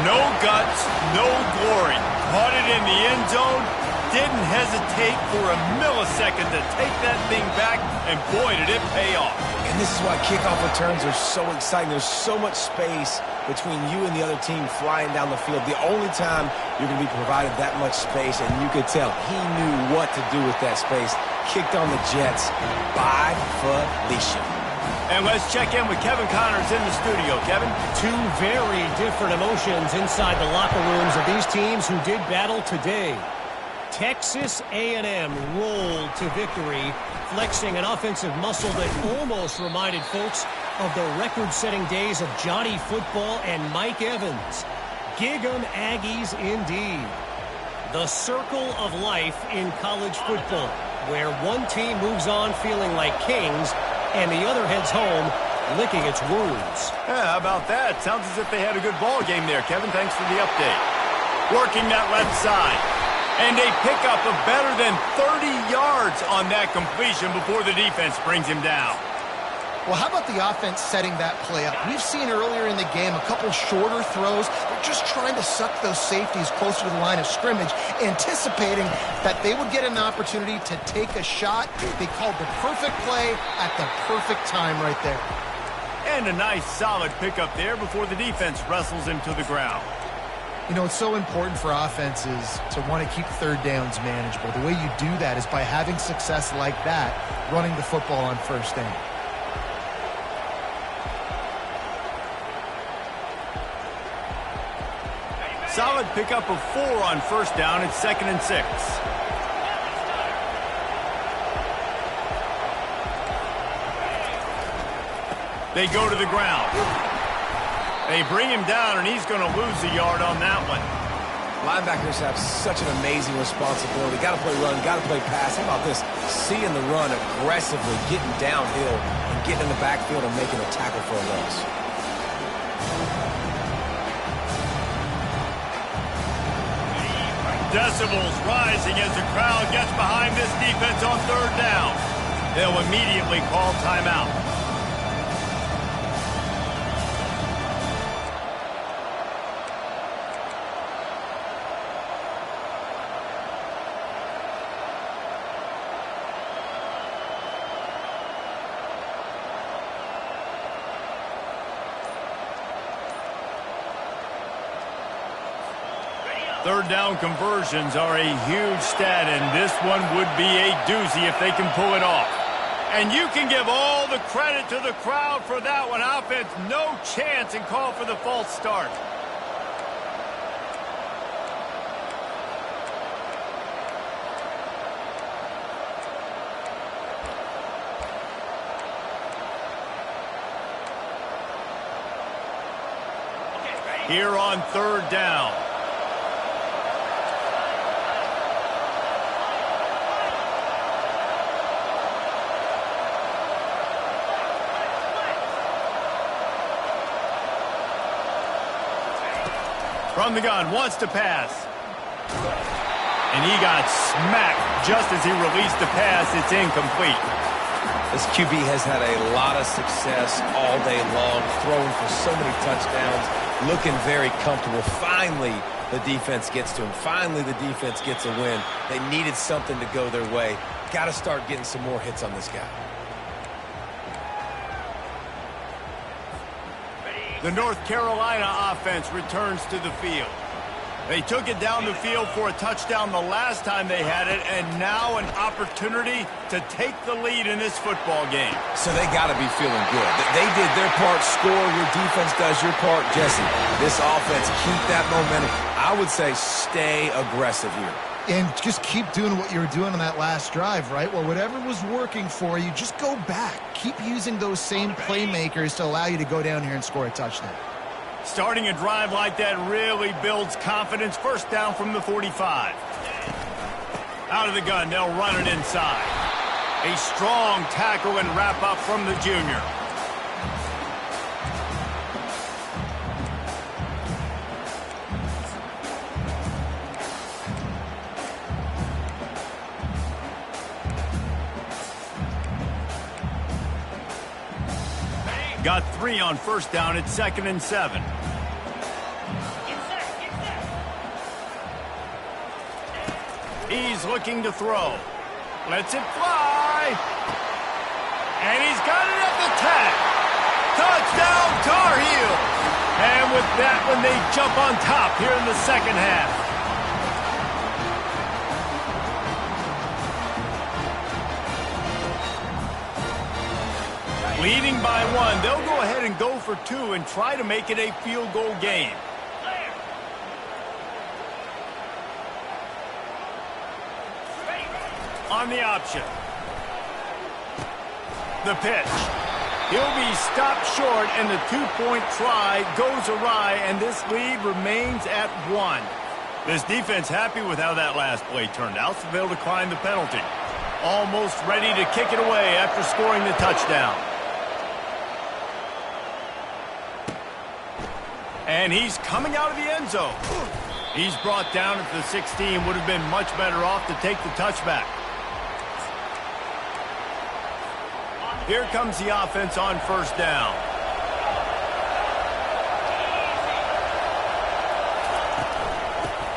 No guts, no glory. Caught it in the end zone. Didn't hesitate for a millisecond to take that thing back, and boy, did it pay off. And this is why kickoff returns are so exciting. There's so much space between you and the other team flying down the field. The only time you're going to be provided that much space, and you could tell he knew what to do with that space. Kicked on the Jets by Felicia. And let's check in with Kevin Connors in the studio. Kevin? Two very different emotions inside the locker rooms of these teams who did battle today. Texas A&M rolled to victory, flexing an offensive muscle that almost reminded folks of the record-setting days of Johnny Football and Mike Evans. Gig 'em Aggies indeed. The circle of life in college football, where one team moves on feeling like kings and the other heads home licking its wounds. Yeah, how about that? Sounds as if they had a good ball game there, Kevin. Thanks for the update. Working that left side. And a pickup of better than 30 yards on that completion before the defense brings him down. Well, how about the offense setting that play up? We've seen earlier in the game a couple shorter throws. They're just trying to suck those safeties closer to the line of scrimmage, anticipating that they would get an opportunity to take a shot. They called the perfect play at the perfect time right there. And a nice, solid pickup there before the defense wrestles him to the ground. You know, it's so important for offenses to want to keep third downs manageable. The way you do that is by having success like that, running the football on first down. Solid pickup of 4 on first down. It's 2nd and 6. They go to the ground. They bring him down, and he's going to lose a yard on that one. Linebackers have such an amazing responsibility. Got to play run, got to play pass. How about this? Seeing the run aggressively, getting downhill, and getting in the backfield and making a tackle for a loss. Decibels rising as the crowd gets behind this defense on third down. They'll immediately call timeout. Third down conversions are a huge stat, and this one would be a doozy if they can pull it off. And you can give all the credit to the crowd for that one. Offense, no chance, and call for the false start. Here on third down. From the gun, wants to pass. And he got smacked just as he released the pass. It's incomplete. This QB has had a lot of success all day long, throwing for so many touchdowns, looking very comfortable. Finally, the defense gets to him. Finally, the defense gets a win. They needed something to go their way. Got to start getting some more hits on this guy. The North Carolina offense returns to the field. They took it down the field for a touchdown the last time they had it, and now an opportunity to take the lead in this football game. So they got to be feeling good. They did their part, score. Your defense does your part, Jesse. This offense, keep that momentum. I would say stay aggressive here. And just keep doing what you were doing on that last drive, right? Well, whatever was working for you, just go back. Keep using those same playmakers to allow you to go down here and score a touchdown. Starting a drive like that really builds confidence. First down from the 45. Out of the gun, they'll run it inside. A strong tackle and wrap up from the junior. Got 3 on first down at 2nd and 7. He's looking to throw. Lets it fly. And he's got it at the 10. Touchdown, Tar Heel. And with that one, they jump on top here in the second half. Leading by 1, they'll go ahead and go for 2 and try to make it a field goal game. On the option. The pitch. He'll be stopped short, and the 2-point try goes awry, and this lead remains at 1. This defense happy with how that last play turned out, so they'll decline the penalty. Almost ready to kick it away after scoring the touchdown. And he's coming out of the end zone. He's brought down at the 16. Would have been much better off to take the touchback. Here comes the offense on first down.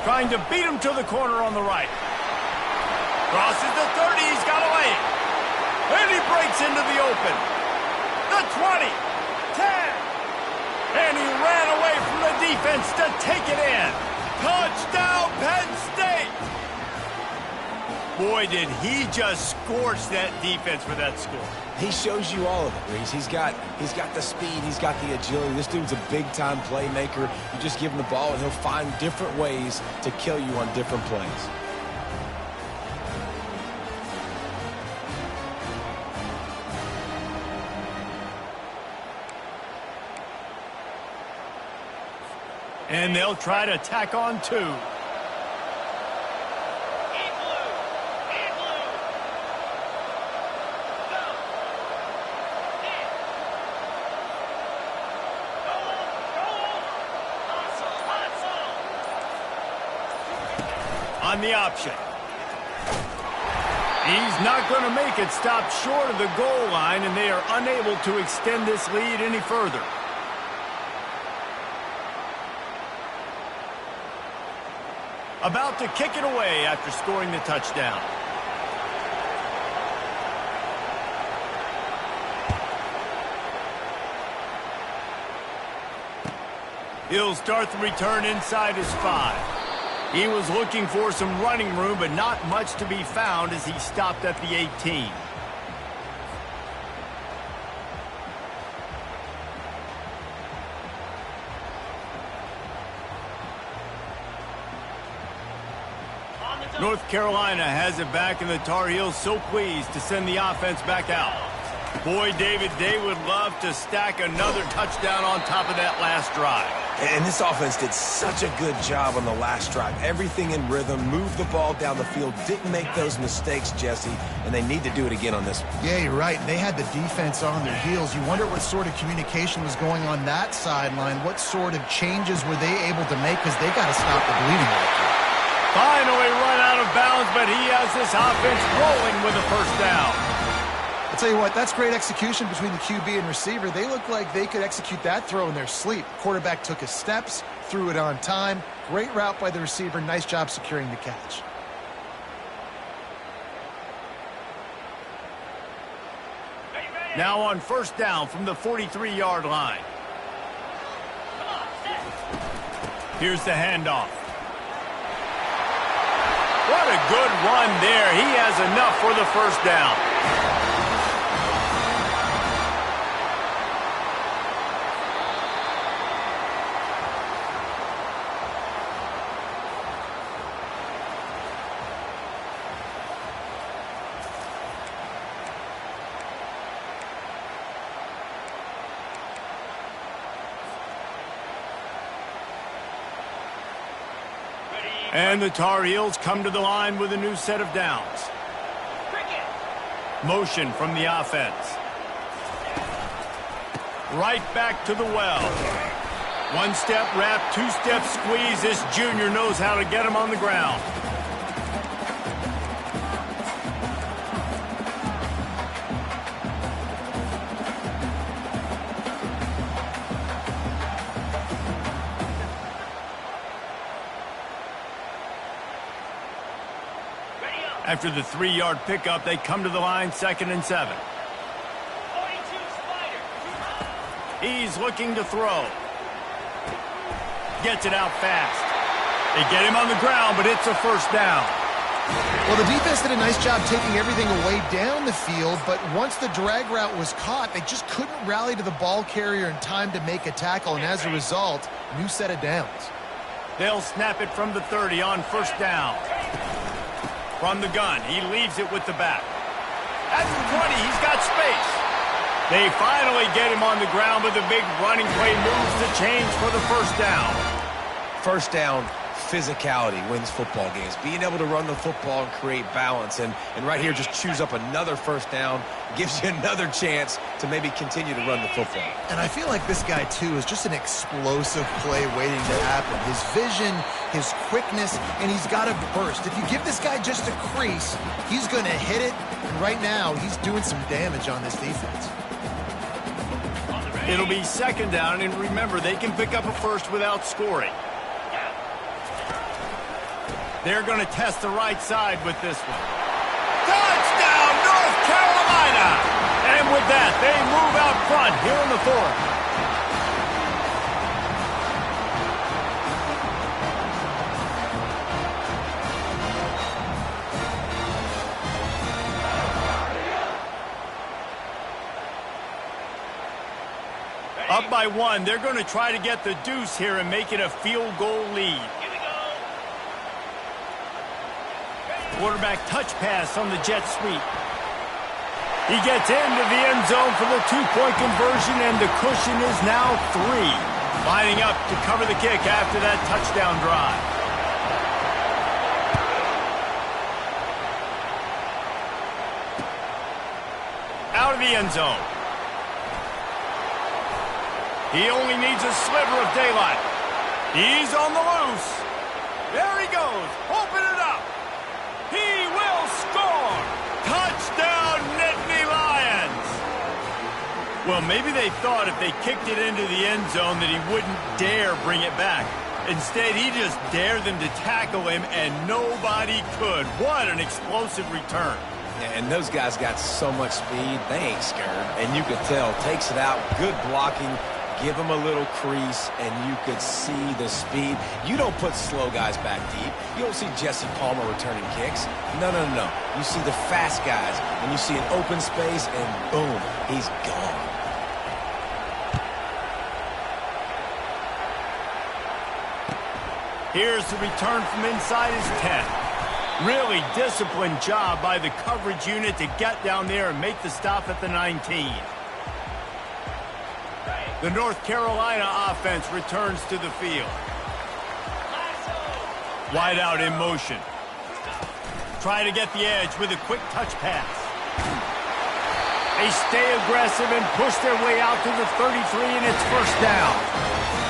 Trying to beat him to the corner on the right. Crosses the 30. He's got a lane. And he breaks into the open. The 20. 10. And he ran away from the defense to take it in. Touchdown, Penn State! Boy, did he just scorch that defense for that score. He shows you all of it, Reese. He's got the speed. He's got the agility. This dude's a big-time playmaker. You just give him the ball, and he'll find different ways to kill you on different plays. And they'll try to tack on 2. On the option. He's not going to make it. Stop short of the goal line, and they are unable to extend this lead any further. About to kick it away after scoring the touchdown. He'll start the return inside his 5. He was looking for some running room, but not much to be found as he stopped at the 18. North Carolina has it back, and the Tar Heels so pleased to send the offense back out. Boy, David, they would love to stack another touchdown on top of that last drive. And this offense did such a good job on the last drive. Everything in rhythm, moved the ball down the field, didn't make those mistakes, Jesse, and they need to do it again on this one. Yeah, you're right. They had the defense on their heels. You wonder what sort of communication was going on that sideline. What sort of changes were they able to make, because they got to stop the bleeding right there. Finally run out of bounds, but he has this offense rolling with a first down. I'll tell you what, that's great execution between the QB and receiver. They look like they could execute that throw in their sleep. Quarterback took his steps, threw it on time. Great route by the receiver. Nice job securing the catch. Now on first down from the 43-yard line. Here's the handoff. What a good run there. He has enough for the first down. And the Tar Heels come to the line with a new set of downs. Motion from the offense. Right back to the well. One-step wrap, two-step squeeze. This junior knows how to get him on the ground. After the 3-yard pickup, they come to the line, 2nd and 7. He's looking to throw. Gets it out fast. They get him on the ground, but it's a first down. Well, the defense did a nice job taking everything away down the field, but once the drag route was caught, they just couldn't rally to the ball carrier in time to make a tackle, and as a result, new set of downs. They'll snap it from the 30 on first down. From the gun, he leaves it with the back. At the 20, he's got space. They finally get him on the ground, but the big running play moves the chains for the first down. First down, physicality wins football games. Being able to run the football and create balance. And right here, just choose up another first down. Gives you another chance to maybe continue to run the football. And I feel like this guy, too, is just an explosive play waiting to happen. His vision, his quickness, and he's got a burst. If you give this guy just a crease, he's going to hit it. And right now, he's doing some damage on this defense. It'll be 2nd down, and remember, they can pick up a first without scoring. They're going to test the right side with this one. Touchdown, North Carolina! And with that, they move out front here in the 4th. Up by 1, they're going to try to get the deuce here and make it a field goal lead. Quarterback touch pass on the jet sweep. He gets into the end zone for the 2-point conversion, and the cushion is now 3. Lining up to cover the kick after that touchdown drive. Out of the end zone. He only needs a sliver of daylight. He's on the loose. There he goes. Open it up. He will score. Touchdown, Nittany Lions. Well, maybe they thought if they kicked it into the end zone that he wouldn't dare bring it back. Instead, he just dared them to tackle him, and nobody could. What an explosive return. And those guys got so much speed, they ain't scared. And you could tell, takes it out, good blocking. Give him a little crease, and you could see the speed. You don't put slow guys back deep. You don't see Jesse Palmer returning kicks. No. You see the fast guys, and you see an open space, and boom, he's gone. Here's the return from inside his 10. Really disciplined job by the coverage unit to get down there and make the stop at the 19. The North Carolina offense returns to the field. Wide out in motion. Try to get the edge with a quick touch pass. They stay aggressive and push their way out to the 33, and it's first down.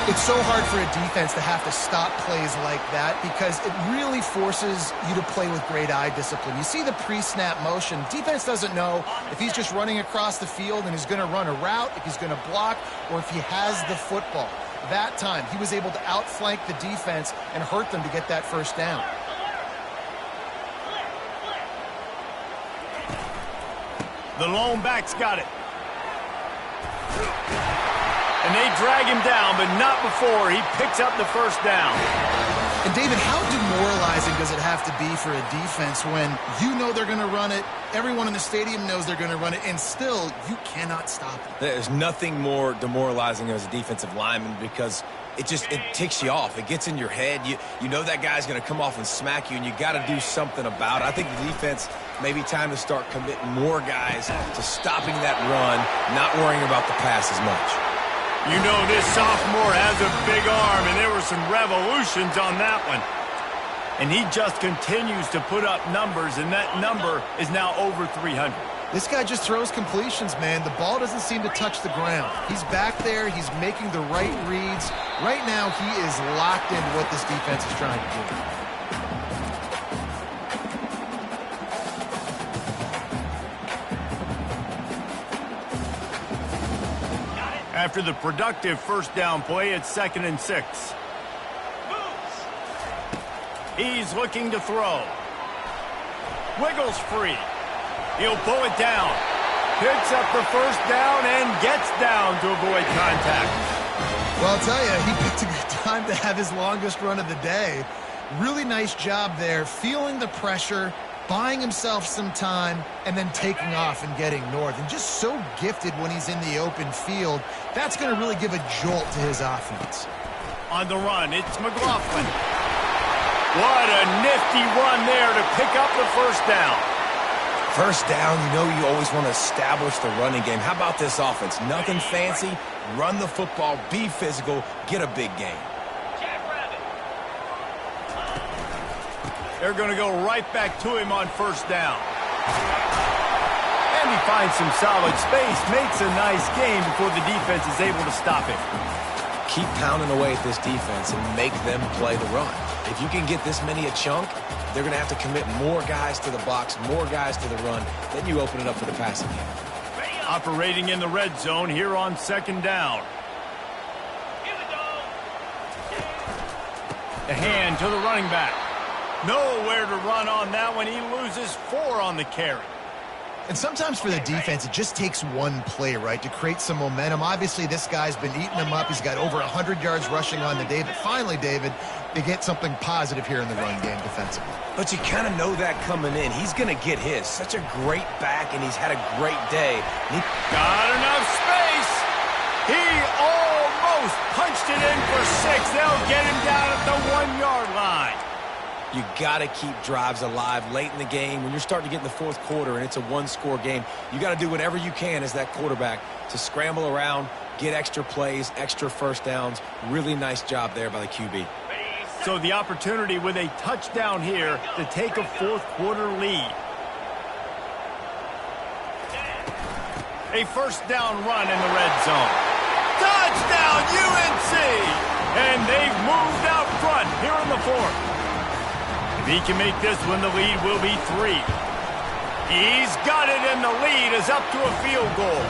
It's so hard for a defense to have to stop plays like that because it really forces you to play with great eye discipline. You see the pre-snap motion. Defense doesn't know if he's just running across the field and he's going to run a route, if he's going to block, or if he has the football. That time, he was able to outflank the defense and hurt them to get that first down. The lone back's got it. And they drag him down, but not before he picks up the first down. And, David, how demoralizing does it have to be for a defense when you know they're going to run it, everyone in the stadium knows they're going to run it, and still you cannot stop it? There's nothing more demoralizing as a defensive lineman because it ticks you off. It gets in your head. You know that guy's going to come off and smack you, and you got to do something about it. I think the defense maybe time to start committing more guys to stopping that run, not worrying about the pass as much. You know this sophomore has a big arm, and there were some revolutions on that one. And he just continues to put up numbers, and that number is now over 300. This guy just throws completions, man. The ball doesn't seem to touch the ground. He's back there. He's making the right reads. Right now, he is locked into what this defense is trying to do. After the productive first down play, it's 2nd and 6. He's looking to throw. Wiggles free. He'll pull it down. Picks up the first down and gets down to avoid contact. Well, I'll tell you, he picked a good time to have his longest run of the day. Really nice job there, feeling the pressure, buying himself some time, and then taking off and getting north. And just so gifted when he's in the open field. That's going to really give a jolt to his offense. On the run, it's McLaughlin. What a nifty run there to pick up the first down. First down, you know you always want to establish the running game. How about this offense? Nothing fancy. Run the football, be physical, get a big gain. They're going to go right back to him on first down. And he finds some solid space, makes a nice gain before the defense is able to stop him. Keep pounding away at this defense and make them play the run. If you can get this many a chunk, they're going to have to commit more guys to the box, more guys to the run. Then you open it up for the passing game. Operating in the red zone here on 2nd down. The hand to the running back. Nowhere to run on that one. He loses 4 on the carry. And sometimes for the defense, it just takes one play, right, to create some momentum. Obviously, this guy's been eating them up. He's got over 100 yards rushing on the day. But finally, David, they get something positive here in the run game defensively. But you kind of know that coming in. He's going to get his. Such a great back, and he's had a great day. Got enough space. He almost punched it in for 6. They'll get him down at the 1-yard line. You got to keep drives alive late in the game. When you're starting to get in the fourth quarter and it's a one-score game, you got to do whatever you can as that quarterback to scramble around, get extra plays, extra first downs. Really nice job there by the QB. So the opportunity with a touchdown here to take a fourth-quarter lead. A first down run in the red zone. Touchdown, UNC! And they've moved out front here in the fourth. If he can make this one, the lead will be 3. He's got it, and the lead is up to a field goal.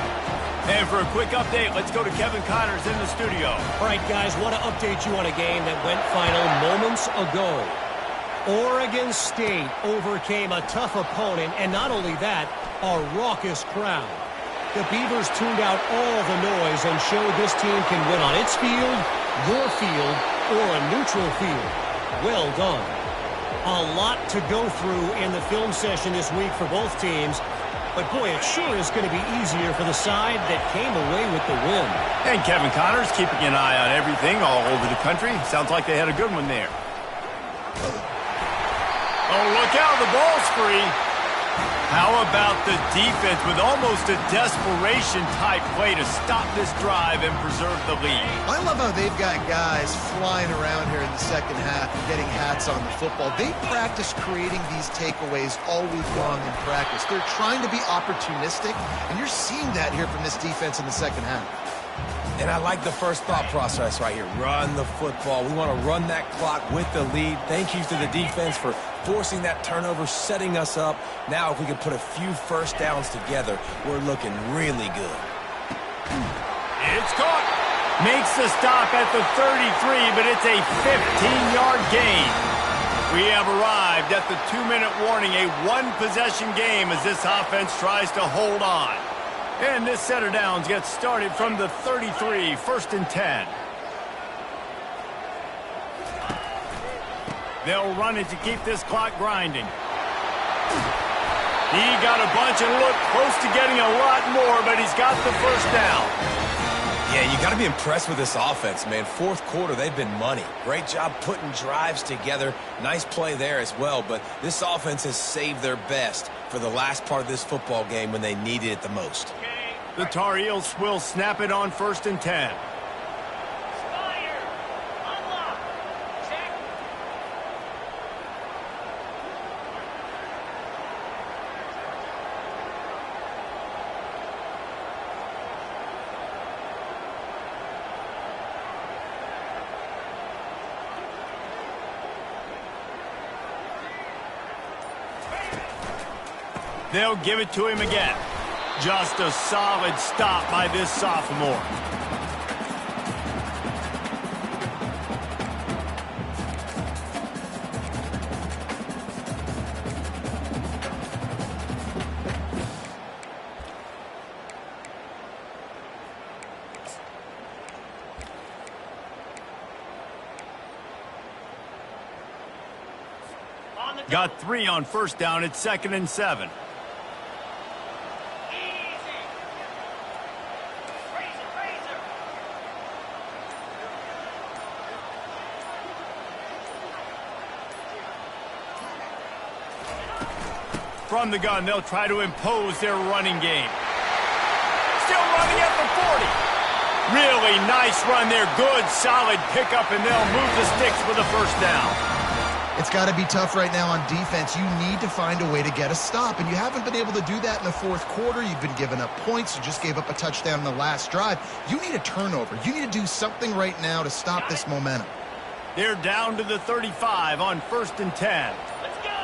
And for a quick update, let's go to Kevin Connors in the studio. All right, guys, want to update you on a game that went final moments ago. Oregon State overcame a tough opponent, and not only that, a raucous crowd. The Beavers tuned out all the noise and showed this team can win on its field, your field, or a neutral field. Well done. A lot to go through in the film session this week for both teams. But, boy, it sure is going to be easier for the side that came away with the win. And Kevin Connors keeping an eye on everything all over the country. Sounds like they had a good one there. Oh, look out. The ball's free. How about the defense with almost a desperation-type play to stop this drive and preserve the lead? I love how they've got guys flying around here in the second half and getting hats on the football. They practice creating these takeaways all week long in practice. They're trying to be opportunistic, and you're seeing that here from this defense in the second half. And I like the first thought process right here. Run the football. We want to run that clock with the lead. Thank you to the defense for forcing that turnover, setting us up. Now, if we can put a few first downs together, we're looking really good. It's caught. Makes the stop at the 33, but it's a 15-yard gain. We have arrived at the 2-minute warning, a one-possession game as this offense tries to hold on. And this set of downs gets started from the 33, 1st and 10. They'll run it to keep this clock grinding. He got a bunch and looked close to getting a lot more, but he's got the first down. Yeah, you got to be impressed with this offense, man. Fourth quarter, they've been money. Great job putting drives together. Nice play there as well, but this offense has saved their best for the last part of this football game when they needed it the most. The Tar Heels will snap it on 1st and 10. They'll give it to him again. Just a solid stop by this sophomore. Got 3 on first down at 2nd and 7. From the gun, they'll try to impose their running game. Still running at the 40. Really nice run there. Good, solid pickup, and they'll move the sticks with a first down. It's got to be tough right now on defense. You need to find a way to get a stop, and you haven't been able to do that in the fourth quarter. You've been giving up points. You just gave up a touchdown in the last drive. You need a turnover. You need to do something right now to stop this momentum. They're down to the 35 on 1st and 10. Let's go!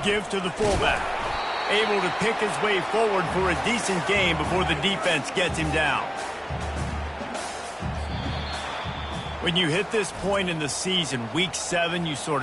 Give to the fullback. Able to pick his way forward for a decent game before the defense gets him down. When you hit this point in the season, week 7, you sort of